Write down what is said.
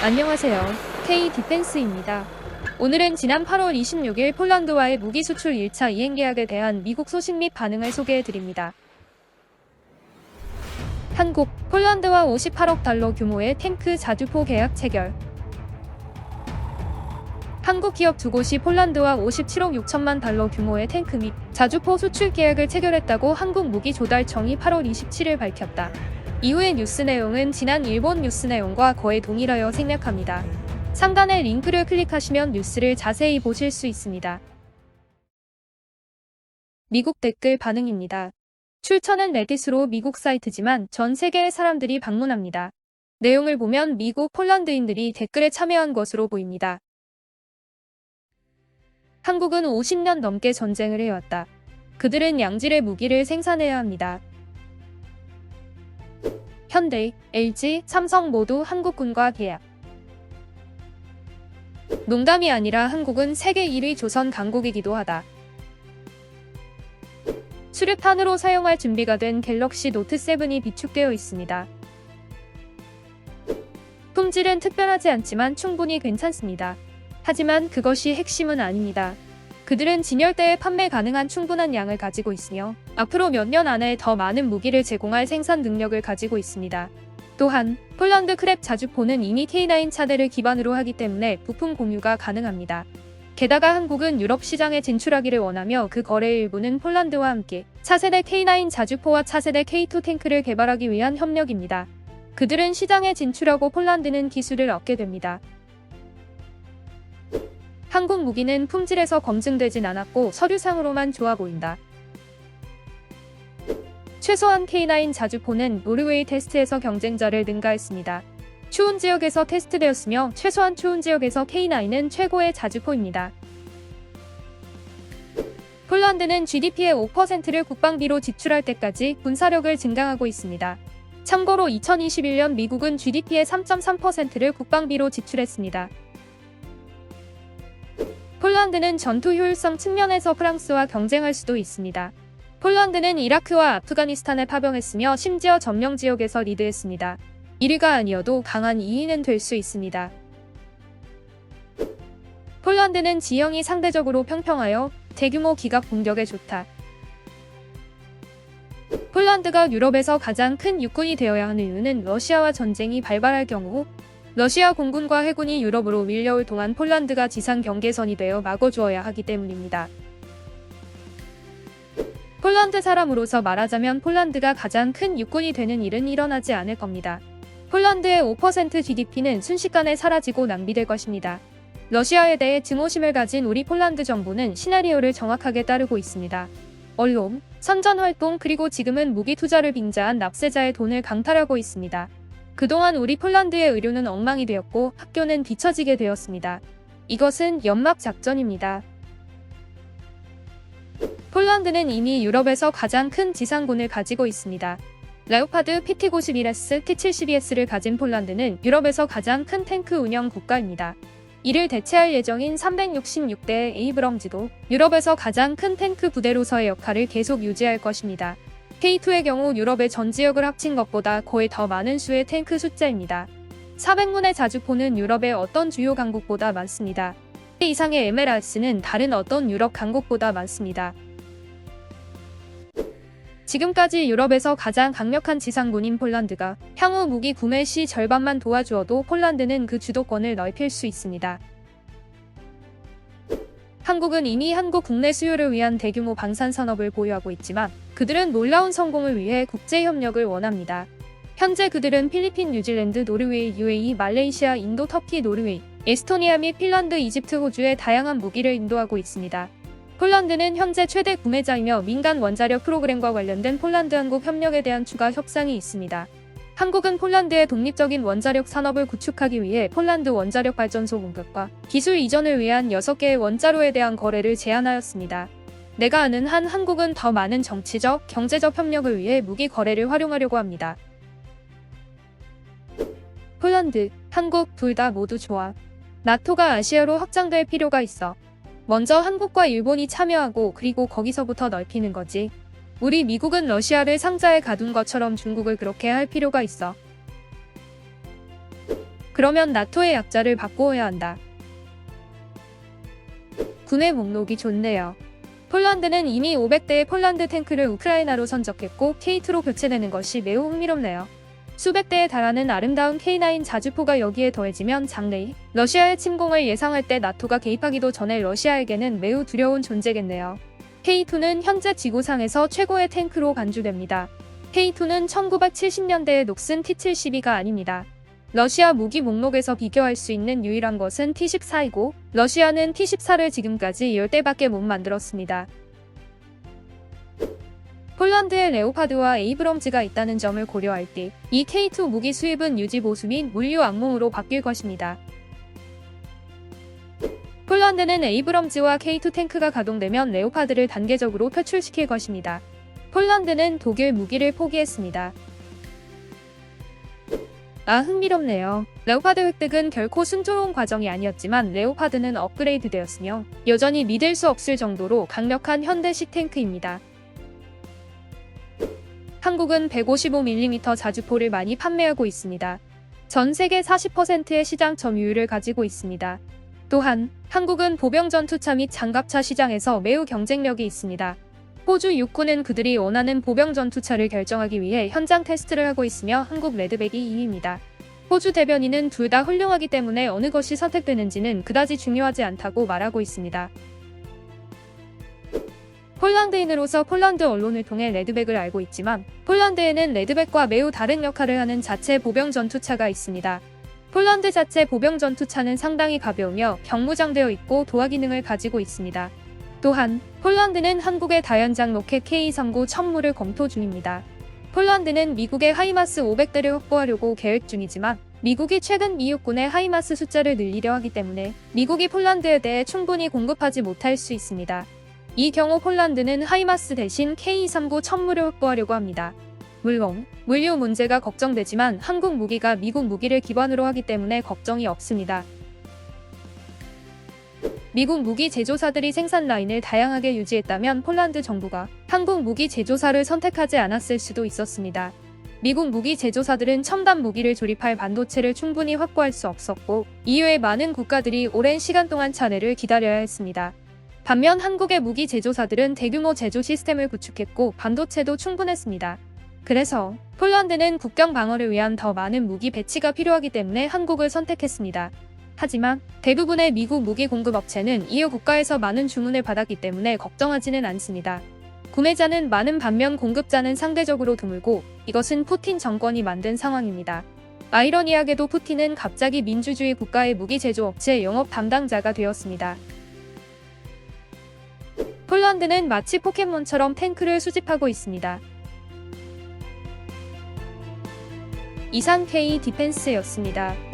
안녕하세요. K-디펜스입니다. 오늘은 지난 8월 26일 폴란드와의 무기 수출 1차 이행 계약에 대한 미국 소식 및 반응을 소개해드립니다. 한국, 폴란드와 58억 달러 규모의 탱크 자주포 계약 체결. 한국 기업 두 곳이 폴란드와 57억 6천만 달러 규모의 탱크 및 자주포 수출 계약을 체결했다고 한국무기조달청이 8월 27일 밝혔다. 이후의 뉴스 내용은 지난 일본 뉴스 내용과 거의 동일하여 생략합니다. 상단의 링크를 클릭하시면 뉴스를 자세히 보실 수 있습니다. 미국 댓글 반응입니다. 출처는 레딧으로 미국 사이트지만 전 세계의 사람들이 방문합니다. 내용을 보면 미국 폴란드인들이 댓글에 참여한 것으로 보입니다. 한국은 50년 넘게 전쟁을 해왔다. 그들은 양질의 무기를 생산해야 합니다. 현대, LG, 삼성 모두 한국군과 계약. 농담이 아니라 한국은 세계 1위 조선 강국이기도 하다. 수류탄으로 사용할 준비가 된 갤럭시 노트 7이 비축되어 있습니다. 품질은 특별하지 않지만 충분히 괜찮습니다. 하지만 그것이 핵심은 아닙니다. 그들은 진열대에 판매 가능한 충분한 양을 가지고 있으며 앞으로 몇 년 안에 더 많은 무기를 제공할 생산 능력을 가지고 있습니다. 또한 폴란드 크랩 자주포는 이미 K9 차대를 기반으로 하기 때문에 부품 공유가 가능합니다. 게다가 한국은 유럽 시장에 진출하기를 원하며 그 거래의 일부는 폴란드와 함께 차세대 K9 자주포와 차세대 K2 탱크를 개발하기 위한 협력입니다. 그들은 시장에 진출하고 폴란드는 기술을 얻게 됩니다. 한국 무기는 품질에서 검증되진 않았고 서류상으로만 좋아 보인다. 최소한 K9 자주포는 노르웨이 테스트에서 경쟁자를 능가했습니다. 추운 지역에서 테스트되었으며 최소한 추운 지역에서 K9은 최고의 자주포입니다. 폴란드는 GDP의 5%를 국방비로 지출할 때까지 군사력을 증강하고 있습니다. 참고로 2021년 미국은 GDP의 3.3%를 국방비로 지출했습니다. 폴란드는 전투 효율성 측면에서 프랑스와 경쟁할 수도 있습니다. 폴란드는 이라크와 아프가니스탄에 파병했으며 심지어 점령 지역에서 리드했습니다. 1위가 아니어도 강한 2위는 될 수 있습니다. 폴란드는 지형이 상대적으로 평평하여 대규모 기갑 공격에 좋다. 폴란드가 유럽에서 가장 큰 육군이 되어야 하는 이유는 러시아와 전쟁이 발발할 경우 러시아 공군과 해군이 유럽으로 밀려올 동안 폴란드가 지상 경계선이 되어 막아주어야 하기 때문입니다. 폴란드 사람으로서 말하자면 폴란드가 가장 큰 육군이 되는 일은 일어나지 않을 겁니다. 폴란드의 5% GDP는 순식간에 사라지고 낭비될 것입니다. 러시아에 대해 증오심을 가진 우리 폴란드 정부는 시나리오를 정확하게 따르고 있습니다. 언론, 선전활동 그리고 지금은 무기 투자를 빙자한 납세자의 돈을 강탈하고 있습니다. 그동안 우리 폴란드의 의료는 엉망이 되었고 학교는 뒤처지게 되었습니다. 이것은 연막 작전입니다. 폴란드는 이미 유럽에서 가장 큰 지상군을 가지고 있습니다. 레오파드 PT-51S, T-72S를 가진 폴란드는 유럽에서 가장 큰 탱크 운영 국가입니다. 이를 대체할 예정인 366대의 에이브럼즈도 유럽에서 가장 큰 탱크 부대로서의 역할을 계속 유지할 것입니다. K2의 경우 유럽의 전 지역을 합친 것보다 거의 더 많은 수의 탱크 숫자입니다. 400문의 자주포는 유럽의 어떤 주요 강국보다 많습니다. 그 이상의 MLRS는 다른 어떤 유럽 강국보다 많습니다. 지금까지 유럽에서 가장 강력한 지상군인 폴란드가 향후 무기 구매 시 절반만 도와주어도 폴란드는 그 주도권을 넓힐 수 있습니다. 한국은 이미 한국 국내 수요를 위한 대규모 방산 산업을 보유하고 있지만 그들은 놀라운 성공을 위해 국제 협력을 원합니다. 현재 그들은 필리핀, 뉴질랜드, 노르웨이, UAE, 말레이시아, 인도, 터키, 노르웨이, 에스토니아 및 핀란드, 이집트, 호주에 다양한 무기를 인도하고 있습니다. 폴란드는 현재 최대 구매자이며 민간 원자력 프로그램과 관련된 폴란드-한국 협력에 대한 추가 협상이 있습니다. 한국은 폴란드의 독립적인 원자력 산업을 구축하기 위해 폴란드 원자력 발전소 공급과 기술 이전을 위한 6개의 원자로에 대한 거래를 제안하였습니다. 내가 아는 한 한국은 더 많은 정치적, 경제적 협력을 위해 무기 거래를 활용하려고 합니다. 폴란드, 한국 둘 다 모두 좋아. 나토가 아시아로 확장될 필요가 있어. 먼저 한국과 일본이 참여하고 그리고 거기서부터 넓히는 거지. 우리 미국은 러시아를 상자에 가둔 것처럼 중국을 그렇게 할 필요가 있어. 그러면 나토의 약자를 바꾸어야 한다. 군의 목록이 좋네요. 폴란드는 이미 500대의 폴란드 탱크를 우크라이나로 선적했고 K2로 교체되는 것이 매우 흥미롭네요. 수백 대에 달하는 아름다운 K9 자주포가 여기에 더해지면 장래히 러시아의 침공을 예상할 때 나토가 개입하기도 전에 러시아에게는 매우 두려운 존재겠네요. K2는 현재 지구상에서 최고의 탱크로 간주됩니다. K2는 1970년대에 녹슨 T-72가 아닙니다. 러시아 무기 목록에서 비교할 수 있는 유일한 것은 T-14이고 러시아는 T-14를 지금까지 10대밖에 못 만들었습니다. 폴란드에 레오파드와 에이브럼즈가 있다는 점을 고려할 때 이 K2 무기 수입은 유지 보수 및 물류 악몽으로 바뀔 것입니다. 폴란드는 에이브럼즈와 K2 탱크가 가동되면 레오파드를 단계적으로 표출시킬 것입니다. 폴란드는 독일 무기를 포기했습니다. 흥미롭네요. 레오파드 획득은 결코 순조로운 과정이 아니었지만 레오파드는 업그레이드되었으며 여전히 믿을 수 없을 정도로 강력한 현대식 탱크입니다. 한국은 155mm 자주포를 많이 판매하고 있습니다. 전 세계 40%의 시장 점유율을 가지고 있습니다. 또한 한국은 보병 전투차 및 장갑차 시장에서 매우 경쟁력이 있습니다. 호주 육군은 그들이 원하는 보병 전투차를 결정하기 위해 현장 테스트를 하고 있으며 한국 레드백이 2위입니다. 호주 대변인은 둘 다 훌륭하기 때문에 어느 것이 선택되는지는 그다지 중요하지 않다고 말하고 있습니다. 폴란드인으로서 폴란드 언론을 통해 레드백을 알고 있지만 폴란드에는 레드백과 매우 다른 역할을 하는 자체 보병 전투차가 있습니다. 폴란드 자체 보병 전투차는 상당히 가벼우며 경무장되어 있고 도하 기능을 가지고 있습니다. 또한 폴란드는 한국의 다연장 로켓 K-39 천무를 검토 중입니다. 폴란드는 미국의 하이마스 500대를 확보하려고 계획 중이지만 미국이 최근 미 육군의 하이마스 숫자를 늘리려 하기 때문에 미국이 폴란드에 대해 충분히 공급하지 못할 수 있습니다. 이 경우 폴란드는 하이마스 대신 K-39 천무를 확보하려고 합니다. 물론 물류 문제가 걱정되지만 한국 무기가 미국 무기를 기반으로 하기 때문에 걱정이 없습니다. 미국 무기 제조사들이 생산 라인을 다양하게 유지했다면 폴란드 정부가 한국 무기 제조사를 선택하지 않았을 수도 있었습니다. 미국 무기 제조사들은 첨단 무기를 조립할 반도체를 충분히 확보할 수 없었고 이외의 많은 국가들이 오랜 시간 동안 차례를 기다려야 했습니다. 반면 한국의 무기 제조사들은 대규모 제조 시스템을 구축했고 반도체도 충분했습니다. 그래서 폴란드는 국경 방어를 위한 더 많은 무기 배치가 필요하기 때문에 한국을 선택했습니다. 하지만 대부분의 미국 무기 공급 업체는 이후 국가에서 많은 주문을 받았기 때문에 걱정하지는 않습니다. 구매자는 많은 반면 공급자는 상대적으로 드물고 이것은 푸틴 정권이 만든 상황입니다. 아이러니하게도 푸틴은 갑자기 민주주의 국가의 무기 제조 업체 영업 담당자가 되었습니다. 폴란드는 마치 포켓몬처럼 탱크를 수집하고 있습니다. 이상 K 디펜스였습니다.